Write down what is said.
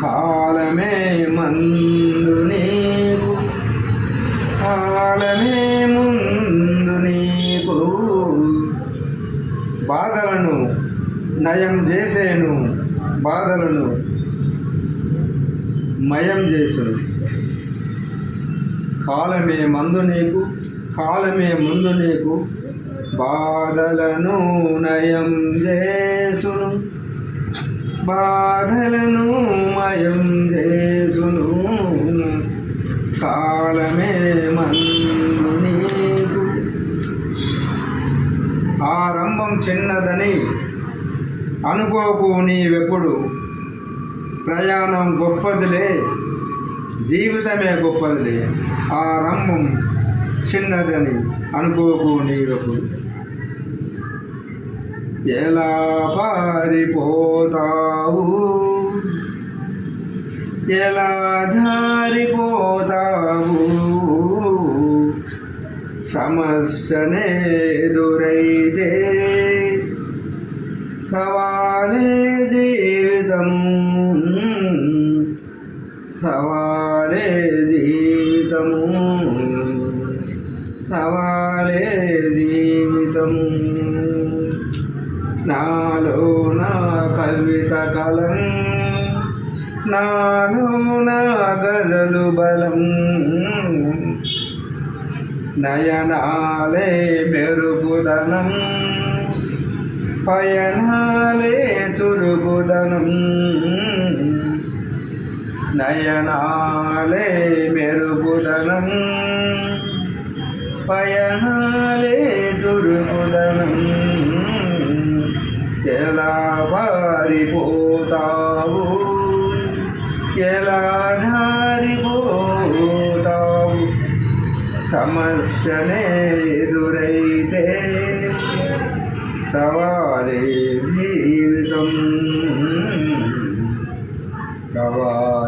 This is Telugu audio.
కాలమే మందు నీకు, కాలమే ముందు నీకు. బాధలను నయం చేసేను, బాధలను మయం చేసును. కాలమే మందు నీకు, కాలమే ముందు నీకు, బాధలను నయం చేసును, బాధలను మయం చేసును. కాలమే మందు నీకు. ఆరంభం చిన్నదని అనుకోకు నీవెప్పుడు, ప్రయాణం గొప్పదిలే, జీవితమే గొప్పదిలే. ఆరంభం చిన్నదని అనుకోకు నీవెప్పుడు. ఎలా పారిపోతావు, ఎలా జారిపోతావు, సమస్యనే ఎదురైతే సవాలే జీవితం, సవాలే జీవితము, సవాలే జీవితము. నాలో నా కవిత కలం, నాలో నా గజలు బలం, నయనాలే మెరుగుదనం, పయనాలే చురుకుదనం, నయనాలే మెరుగుదనం, పయనాలే చురుకుదనం. ఎలా పారిపోతావు, ఎలా జారిపోతావు, సమస్యనే ఎదురైతే సవాలే